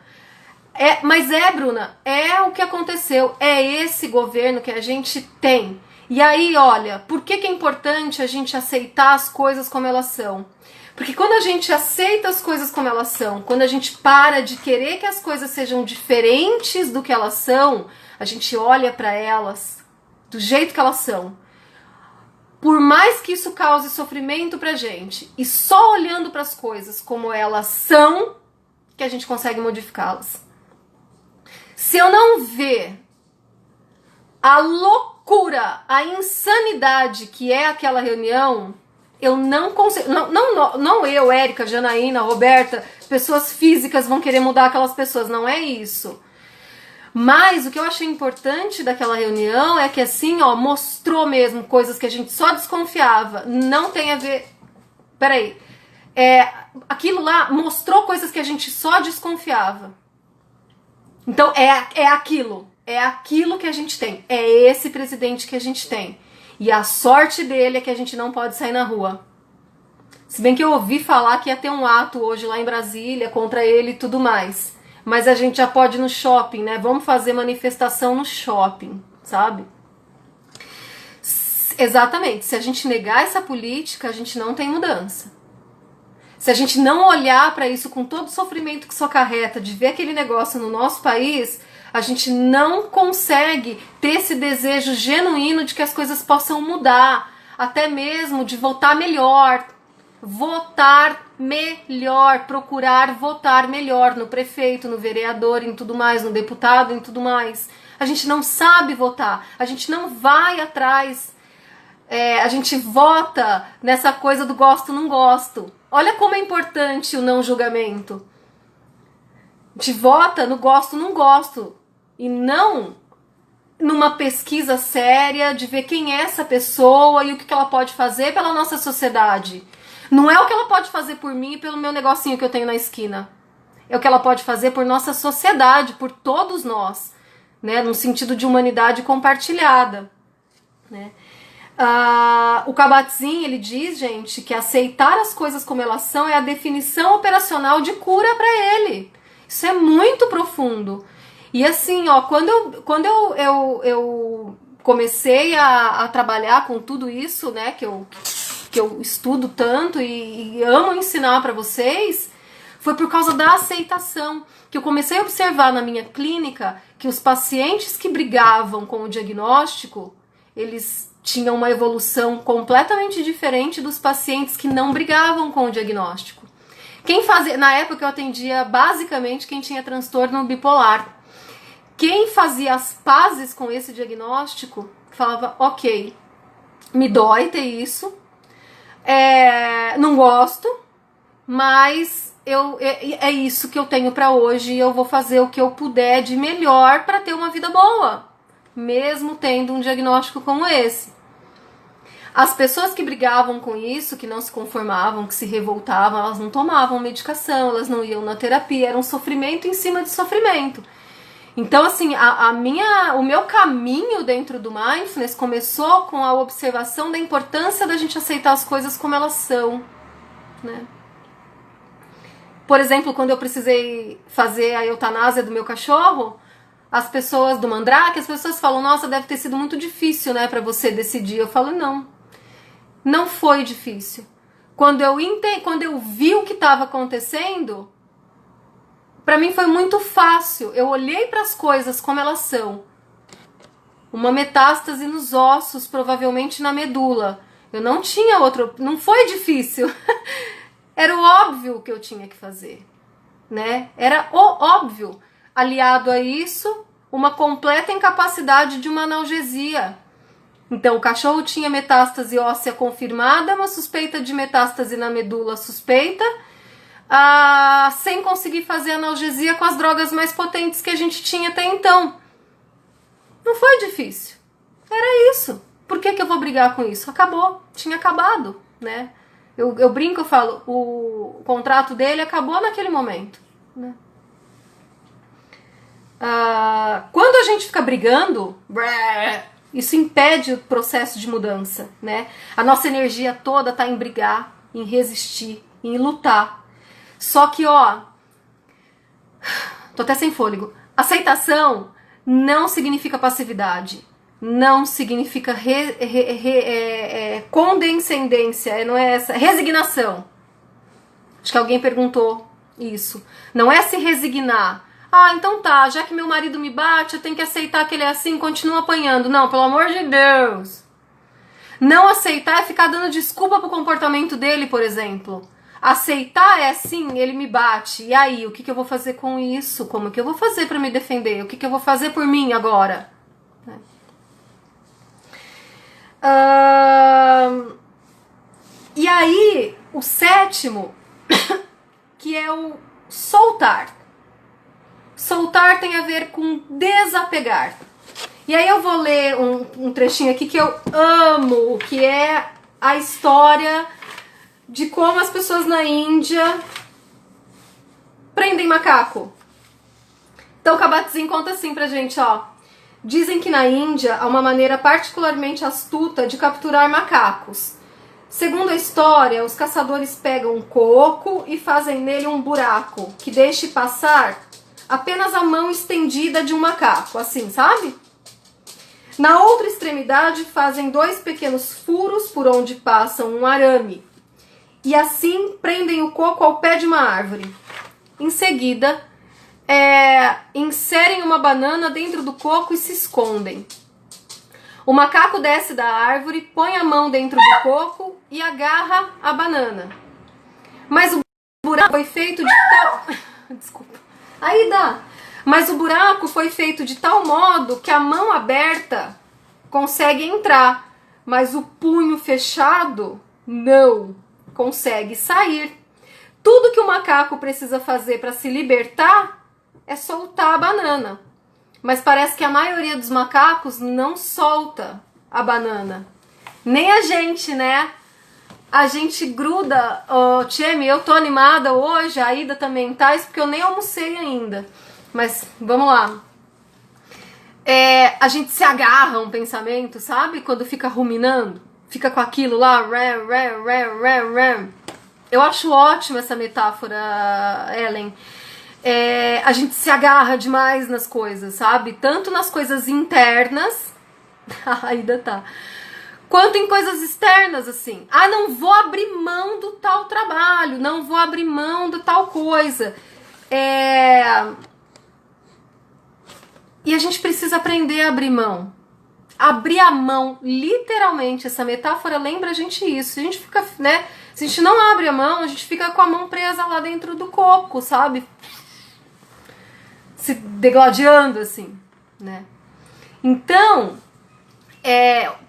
mas Bruna, é o que aconteceu, é esse governo que a gente tem. E aí, olha, por que é importante a gente aceitar as coisas como elas são? Porque quando a gente aceita as coisas como elas são, quando a gente para de querer que as coisas sejam diferentes do que elas são, a gente olha para elas do jeito que elas são. Por mais que isso cause sofrimento pra gente, e só olhando para as coisas como elas são, que a gente consegue modificá-las. Se eu não ver a loucura, a insanidade que é aquela reunião, eu não consigo. Não eu, Érica, Janaína, Roberta, pessoas físicas vão querer mudar aquelas pessoas, não é isso. Mas o que eu achei importante daquela reunião é que assim, ó, mostrou mesmo coisas que a gente só desconfiava. Não tem a ver. Peraí. Aquilo lá mostrou coisas que a gente só desconfiava. Então é aquilo. É aquilo que a gente tem. É esse presidente que a gente tem. E a sorte dele é que a gente não pode sair na rua. Se bem que eu ouvi falar que ia ter um ato hoje lá em Brasília contra ele e tudo mais. Mas a gente já pode ir no shopping, né? Vamos fazer manifestação no shopping, sabe? Exatamente. Se a gente negar essa política, a gente não tem mudança. Se a gente não olhar para isso com todo o sofrimento que isso acarreta, de ver aquele negócio no nosso país, a gente não consegue ter esse desejo genuíno de que as coisas possam mudar, até mesmo de votar melhor, procurar votar melhor no prefeito, no vereador, em tudo mais, no deputado, em tudo mais. A gente não sabe votar, a gente não vai atrás, a gente vota nessa coisa do gosto, não gosto. Olha como é importante o não julgamento. A gente vota no gosto, não gosto, e não numa pesquisa séria de ver quem é essa pessoa e o que ela pode fazer pela nossa sociedade. Não é o que ela pode fazer por mim e pelo meu negocinho que eu tenho na esquina. É o que ela pode fazer por nossa sociedade, por todos nós, né? Num sentido de humanidade compartilhada, né? O Kabat-Zinn, ele diz, gente, que aceitar as coisas como elas são é a definição operacional de cura para ele. Isso é muito profundo. E assim, ó, quando eu comecei a trabalhar com tudo isso, né, que eu estudo tanto e amo ensinar para vocês, foi por causa da aceitação, que eu comecei a observar na minha clínica que os pacientes que brigavam com o diagnóstico, eles tinham uma evolução completamente diferente dos pacientes que não brigavam com o diagnóstico. Na época eu atendia basicamente quem tinha transtorno bipolar. Quem fazia as pazes com esse diagnóstico falava, ok, me dói ter isso, não gosto, mas é isso que eu tenho para hoje e eu vou fazer o que eu puder de melhor para ter uma vida boa, mesmo tendo um diagnóstico como esse. As pessoas que brigavam com isso, que não se conformavam, que se revoltavam, elas não tomavam medicação, elas não iam na terapia, era um sofrimento em cima de sofrimento. Então, assim, o meu caminho dentro do Mindfulness começou com a observação da importância da gente aceitar as coisas como elas são, né? Por exemplo, quando eu precisei fazer a eutanásia do meu cachorro, as pessoas do Mandrake, as pessoas falam, nossa, deve ter sido muito difícil, né, pra você decidir. Eu falo, não foi difícil. Quando eu vi o que estava acontecendo, pra mim foi muito fácil. Eu olhei para as coisas como elas são. Uma metástase nos ossos, provavelmente na medula. Eu não tinha outro... Não foi difícil. Era o óbvio que eu tinha que fazer, né? Era o óbvio. Aliado a isso, uma completa incapacidade de uma analgesia. Então, o cachorro tinha metástase óssea confirmada, uma suspeita de metástase na medula suspeita, sem conseguir fazer analgesia com as drogas mais potentes que a gente tinha até então. Não foi difícil. Era isso. Por que eu vou brigar com isso? Acabou. Tinha acabado, né? Eu brinco, eu falo, o contrato dele acabou naquele momento, né? Quando a gente fica brigando, isso impede o processo de mudança, né? A nossa energia toda está em brigar, em resistir, em lutar. Só que, ó, tô até sem fôlego. Aceitação não significa passividade. Não significa condescendência, não é essa, resignação. Acho que alguém perguntou isso. Não é se resignar. Ah, então tá, já que meu marido me bate, eu tenho que aceitar que ele é assim e continua apanhando. Não, pelo amor de Deus. Não aceitar é ficar dando desculpa pro comportamento dele, por exemplo. Aceitar é assim, ele me bate. E aí, o que, que eu vou fazer com isso? Como que eu vou fazer pra me defender? O que, que eu vou fazer por mim agora? E aí, o sétimo, que é o soltar. Soltar tem a ver com desapegar. E aí eu vou ler um trechinho aqui que eu amo, que é a história de como as pessoas na Índia prendem macaco. Então o Kabat-Zinn conta assim pra gente, ó. Dizem que na Índia há uma maneira particularmente astuta de capturar macacos. Segundo a história, os caçadores pegam um coco e fazem nele um buraco que deixe passar apenas a mão estendida de um macaco, assim, sabe? Na outra extremidade fazem 2 pequenos furos por onde passam um arame. E assim prendem o coco ao pé de uma árvore. Em seguida, inserem uma banana dentro do coco e se escondem. O macaco desce da árvore, põe a mão dentro do coco e agarra a banana. Mas o buraco foi feito de tal... Desculpa. Aí dá. Mas o buraco foi feito de tal modo que a mão aberta consegue entrar, mas o punho fechado não consegue sair. Tudo que o macaco precisa fazer para se libertar é soltar a banana. Mas parece que a maioria dos macacos não solta a banana. Nem a gente, né? A gente gruda. Oh, Tchemi, eu tô animada hoje, a Ida também tá, isso porque eu nem almocei ainda. Mas vamos lá. A gente se agarra a um pensamento, sabe? Quando fica ruminando, fica com aquilo lá. Eu acho ótima essa metáfora, Ellen. A gente se agarra demais nas coisas, sabe? Tanto nas coisas internas, ainda tá, quanto em coisas externas, assim. Ah, não vou abrir mão do tal trabalho, não vou abrir mão do tal coisa. E a gente precisa aprender a abrir mão. Abrir a mão, literalmente, essa metáfora lembra a gente isso. A gente fica, né? Se a gente não abre a mão, a gente fica com a mão presa lá dentro do coco, sabe? Se degladiando, assim, né? Então,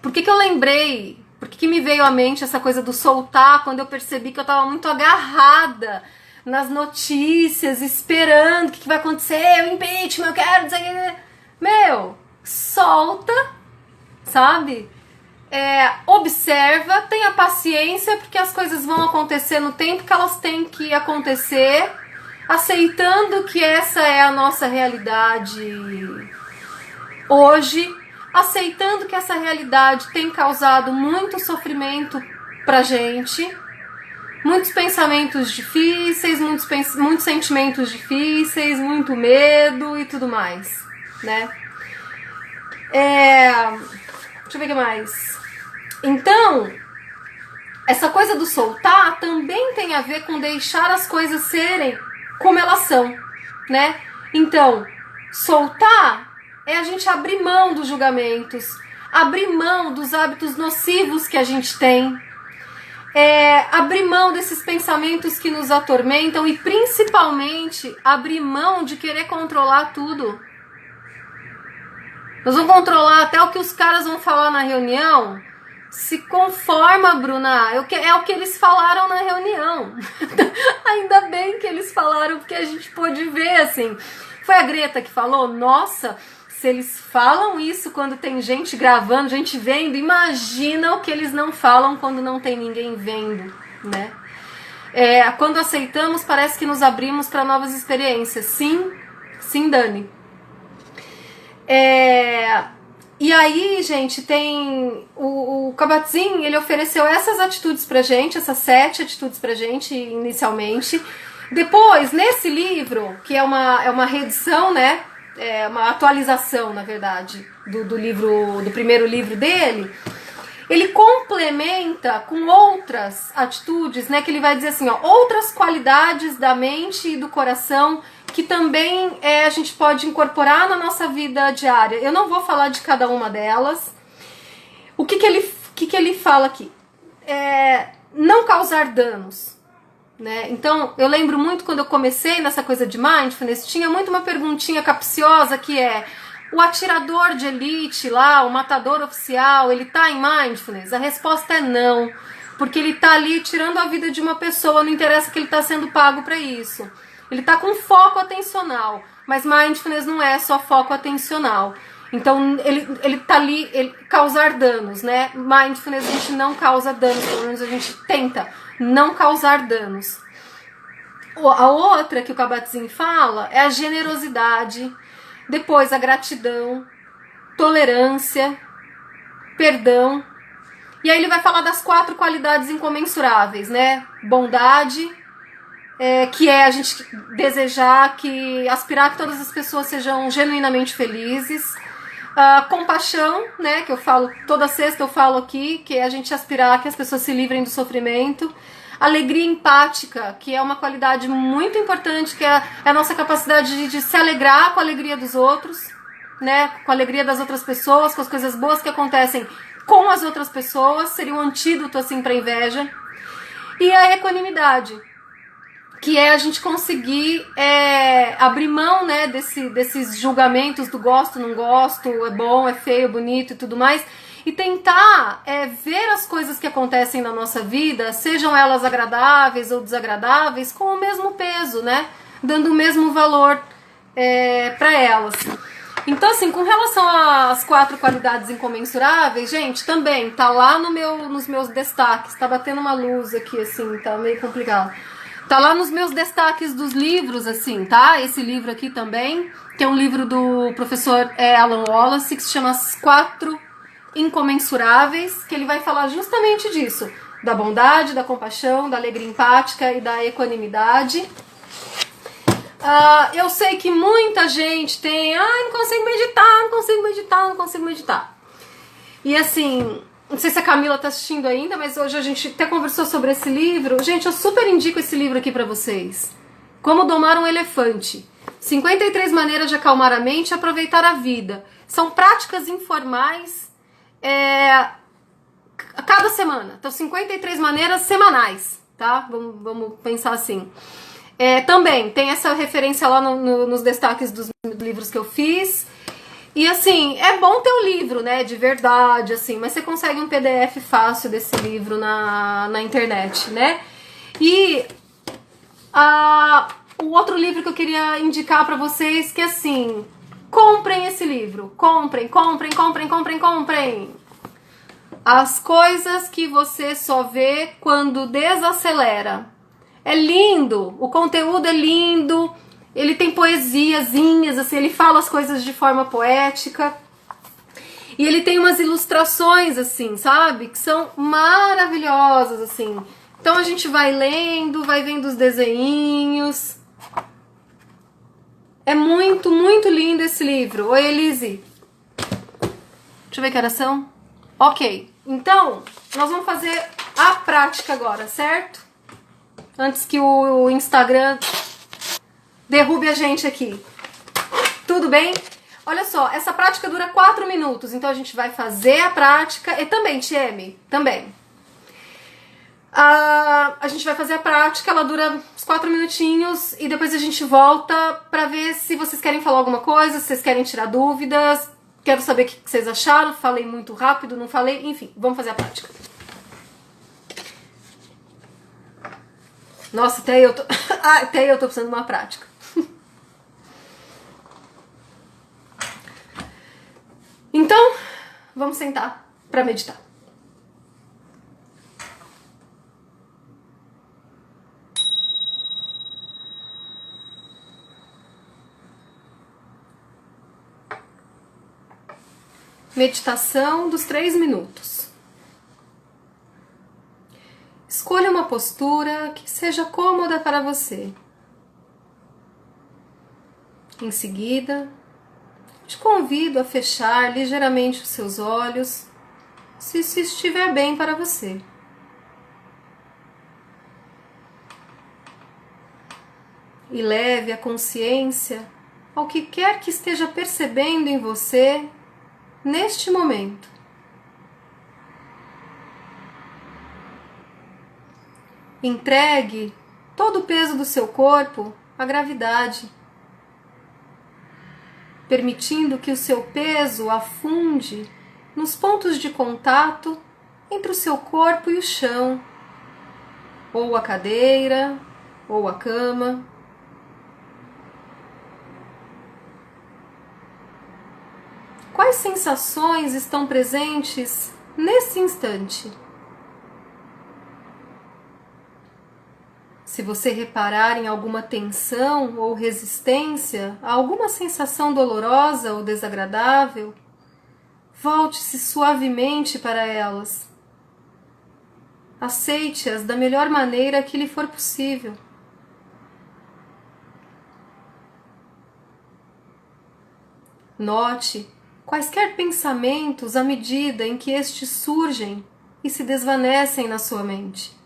por que eu lembrei, por que me veio à mente essa coisa do soltar quando eu percebi que eu tava muito agarrada nas notícias, esperando o que vai acontecer, o impeachment, eu quero dizer... Meu, solta, sabe? Observa, tenha paciência, porque as coisas vão acontecer no tempo que elas têm que acontecer, aceitando que essa é a nossa realidade hoje, aceitando que essa realidade tem causado muito sofrimento pra gente, muitos pensamentos difíceis, muitos sentimentos difíceis, muito medo e tudo mais, né? Deixa eu ver o que mais. Então, essa coisa do soltar também tem a ver com deixar as coisas serem como elas são, né? Então, soltar é a gente abrir mão dos julgamentos, abrir mão dos hábitos nocivos que a gente tem, abrir mão desses pensamentos que nos atormentam e principalmente abrir mão de querer controlar tudo. Nós vamos controlar até o que os caras vão falar na reunião. Se conforma, Bruna, é o que eles falaram na reunião. Ainda bem que eles falaram, porque a gente pôde ver, assim. Foi a Greta que falou, nossa, se eles falam isso quando tem gente gravando, gente vendo, imagina o que eles não falam quando não tem ninguém vendo, né? Quando aceitamos, parece que nos abrimos para novas experiências. Sim, sim, Dani. E aí, gente, tem o Kabat-Zinn, ele ofereceu essas atitudes pra gente, essas 7 atitudes pra gente inicialmente. Depois, nesse livro, que é uma reedição, né? É uma atualização, na verdade, do primeiro livro dele, ele complementa com outras atitudes, né? Que ele vai dizer assim, ó, outras qualidades da mente e do coração que também a gente pode incorporar na nossa vida diária. Eu não vou falar de cada uma delas. O que ele fala aqui? Não causar danos. Né? Então, eu lembro muito quando eu comecei nessa coisa de mindfulness, tinha muito uma perguntinha capciosa que é: o atirador de elite lá, o matador oficial, ele tá em mindfulness? A resposta é não, porque ele tá ali tirando a vida de uma pessoa, não interessa que ele tá sendo pago para isso. Ele tá com foco atencional, mas mindfulness não é só foco atencional. Então, ele tá ali, causar danos, né? Mindfulness a gente não causa danos, pelo menos a gente tenta não causar danos. A outra que o Kabat-Zinn fala é a generosidade, depois a gratidão, tolerância, perdão. E aí ele vai falar das 4 qualidades incomensuráveis, né? Bondade, que é a gente desejar, aspirar que todas as pessoas sejam genuinamente felizes. Compaixão, né, que eu falo, toda sexta eu falo aqui, que é a gente aspirar que as pessoas se livrem do sofrimento. Alegria empática, que é uma qualidade muito importante, que é a nossa capacidade de se alegrar com a alegria dos outros, né, com a alegria das outras pessoas, com as coisas boas que acontecem com as outras pessoas, seria um antídoto assim para inveja. E a equanimidade, que é a gente conseguir abrir mão, né, desses julgamentos do gosto, não gosto, é bom, é feio, bonito e tudo mais, e tentar ver as coisas que acontecem na nossa vida, sejam elas agradáveis ou desagradáveis, com o mesmo peso, né, dando o mesmo valor para elas. Então, assim, com relação às 4 qualidades incomensuráveis, gente, também tá lá nos meus destaques, tá batendo uma luz aqui, assim, tá meio complicado. Tá lá nos meus destaques dos livros, assim, tá? Esse livro aqui também, que é um livro do professor Alan Wallace, que se chama As 4 Incomensuráveis, que ele vai falar justamente disso, da bondade, da compaixão, da alegria empática e da equanimidade. Eu sei que muita gente tem, não consigo meditar, não consigo meditar, não consigo meditar. E assim, não sei se a Camila tá assistindo ainda, mas hoje a gente até conversou sobre esse livro. Gente, eu super indico esse livro aqui pra vocês. Como Domar um Elefante. 53 maneiras de acalmar a mente e aproveitar a vida. São práticas informais a cada semana. Então, 53 maneiras semanais, tá? Vamos pensar assim. Também tem essa referência lá nos destaques dos livros que eu fiz. E assim, é bom ter um livro, né, de verdade, assim, mas você consegue um PDF fácil desse livro na internet, né? E o outro livro que eu queria indicar pra vocês, que assim, comprem esse livro, comprem. As coisas que você só vê quando desacelera. É lindo, o conteúdo é lindo, ele tem poesiazinhas, assim, ele fala as coisas de forma poética. E ele tem umas ilustrações, assim, sabe? Que são maravilhosas, assim. Então a gente vai lendo, vai vendo os desenhinhos. É muito, muito lindo esse livro. Oi, Elise. Deixa eu ver que horas são. Ok, então nós vamos fazer a prática agora, certo? Antes que o Instagram derrube a gente aqui. Tudo bem? Olha só, essa prática dura 4 minutos, então a gente vai fazer a prática. E também, Tieme, também. A gente vai fazer a prática, ela dura uns 4 minutinhos e depois a gente volta pra ver se vocês querem falar alguma coisa, se vocês querem tirar dúvidas. Quero saber o que vocês acharam, falei muito rápido, não falei, enfim, vamos fazer a prática. Nossa, até eu tô precisando de uma prática. Então, vamos sentar para meditar. Meditação dos 3 minutos. Escolha uma postura que seja cômoda para você. Em seguida, te convido a fechar ligeiramente os seus olhos, se isso estiver bem para você. E leve a consciência ao que quer que esteja percebendo em você neste momento. Entregue todo o peso do seu corpo à gravidade, permitindo que o seu peso afunde nos pontos de contato entre o seu corpo e o chão, ou a cadeira, ou a cama. Quais sensações estão presentes nesse instante? Se você reparar em alguma tensão ou resistência a alguma sensação dolorosa ou desagradável, volte-se suavemente para elas. Aceite-as da melhor maneira que lhe for possível. Note quaisquer pensamentos à medida em que estes surgem e se desvanecem na sua mente.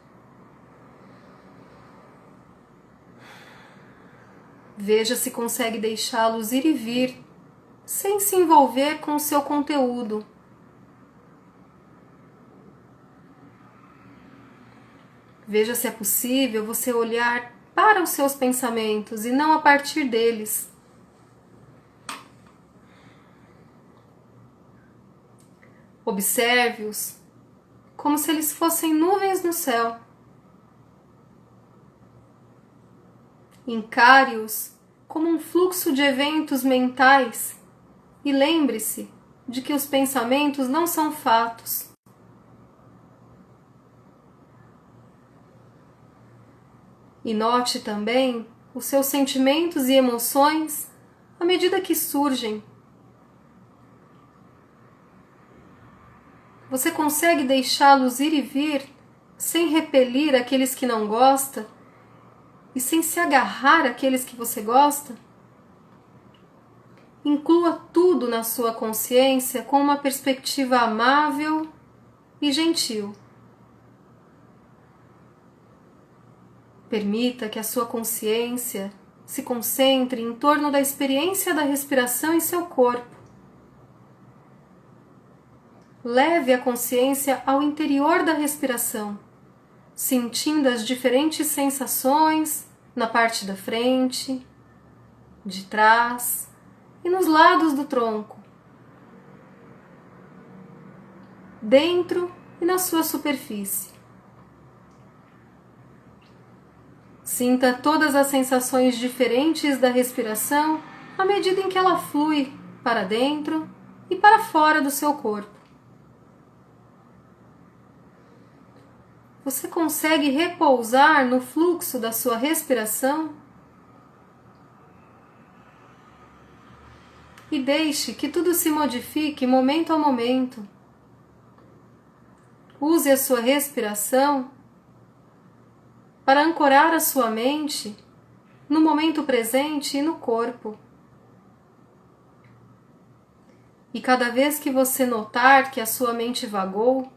Veja se consegue deixá-los ir e vir, sem se envolver com o seu conteúdo. Veja se é possível você olhar para os seus pensamentos e não a partir deles. Observe-os como se eles fossem nuvens no céu. Encare-os como um fluxo de eventos mentais e lembre-se de que os pensamentos não são fatos. E note também os seus sentimentos e emoções à medida que surgem. Você consegue deixá-los ir e vir sem repelir aqueles que não gosta e sem se agarrar àqueles que você gosta? Inclua tudo na sua consciência com uma perspectiva amável e gentil. Permita que a sua consciência se concentre em torno da experiência da respiração em seu corpo. Leve a consciência ao interior da respiração, sentindo as diferentes sensações na parte da frente, de trás e nos lados do tronco, dentro e na sua superfície. Sinta todas as sensações diferentes da respiração à medida em que ela flui para dentro e para fora do seu corpo. Você consegue repousar no fluxo da sua respiração? E deixe que tudo se modifique momento a momento. Use a sua respiração para ancorar a sua mente no momento presente e no corpo. E cada vez que você notar que a sua mente vagou,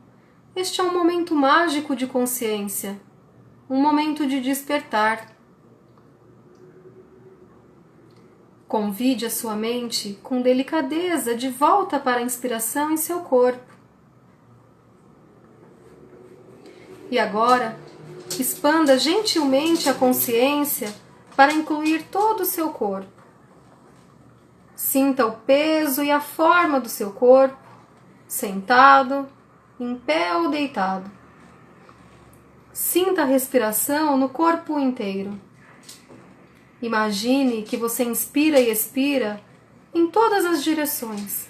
este é um momento mágico de consciência, um momento de despertar. Convide a sua mente com delicadeza de volta para a inspiração em seu corpo. E agora, expanda gentilmente a consciência para incluir todo o seu corpo. Sinta o peso e a forma do seu corpo, sentado, em pé ou deitado. Sinta a respiração no corpo inteiro. Imagine que você inspira e expira em todas as direções.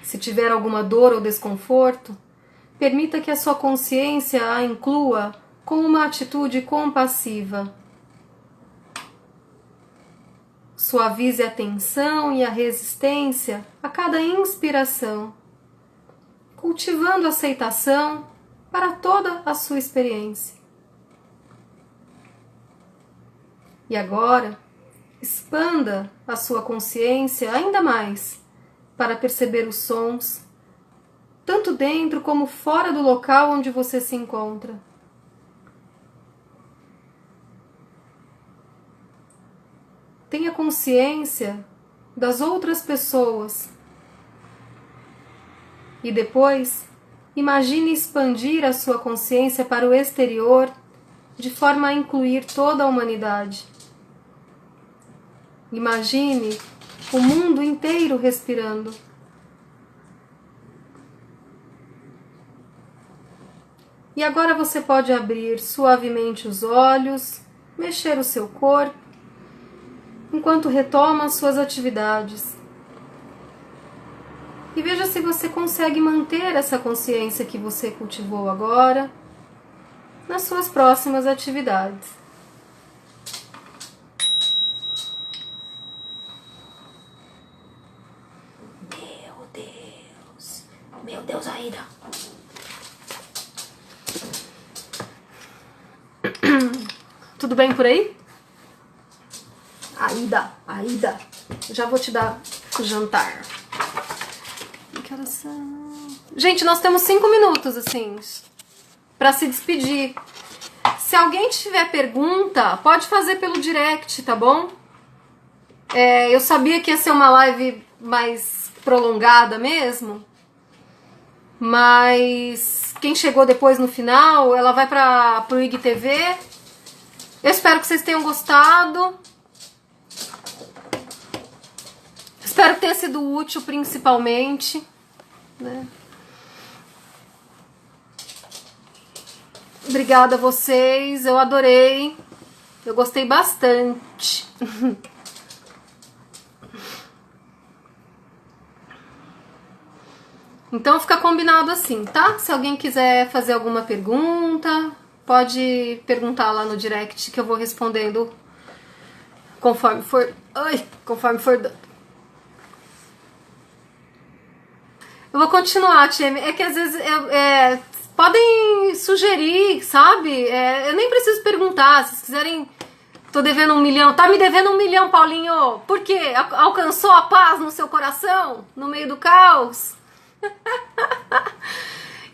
Se tiver alguma dor ou desconforto, permita que a sua consciência a inclua com uma atitude compassiva. Suavize a tensão e a resistência a cada inspiração, cultivando aceitação para toda a sua experiência. E agora, Expanda a sua consciência ainda mais para perceber os sons, tanto dentro como fora do local onde você se encontra. Tenha consciência das outras pessoas e depois imagine expandir a sua consciência para o exterior de forma a incluir toda a humanidade. Imagine o mundo inteiro respirando. E agora você pode abrir suavemente os olhos, mexer o seu corpo, enquanto retoma suas atividades. E veja se você consegue manter essa consciência que você cultivou agora nas suas próximas atividades. Meu Deus, Aida. Tudo bem por aí? Aida, já vou te dar o jantar. Que horas são? Gente, nós temos 5 minutos, assim, pra se despedir. Se alguém tiver pergunta, pode fazer pelo direct, tá bom? Eu sabia que ia ser uma live mais prolongada mesmo, mas quem chegou depois no final, ela vai pro IGTV. Eu espero que vocês tenham gostado. Espero que tenha sido útil, principalmente, né? Obrigada a vocês, eu adorei. Eu gostei bastante. Então fica combinado assim, tá? Se alguém quiser fazer alguma pergunta, pode perguntar lá no direct que eu vou respondendo conforme for dando. Eu vou continuar, Tia. É que às vezes podem sugerir, sabe? Eu nem preciso perguntar. Se vocês quiserem, tô devendo 1 milhão. Tá me devendo 1 milhão, Paulinho. Por quê? Alcançou a paz no seu coração? No meio do caos?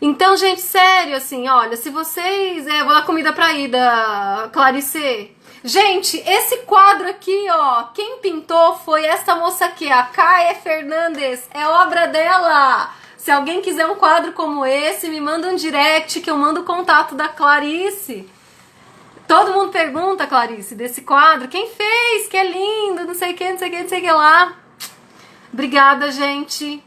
Então, gente, sério, assim, olha, se vocês... vou dar comida pra Ida, Clarice. Gente, esse quadro aqui, ó, quem pintou foi essa moça aqui, a Caia Fernandes. É obra dela. Se alguém quiser um quadro como esse, me manda um direct que eu mando o contato da Clarice. Todo mundo pergunta, Clarice, desse quadro. Quem fez? Que é lindo, não sei o que, não sei o que, não sei o que lá. Obrigada, gente.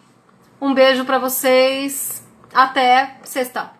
Um beijo pra vocês. Até sexta.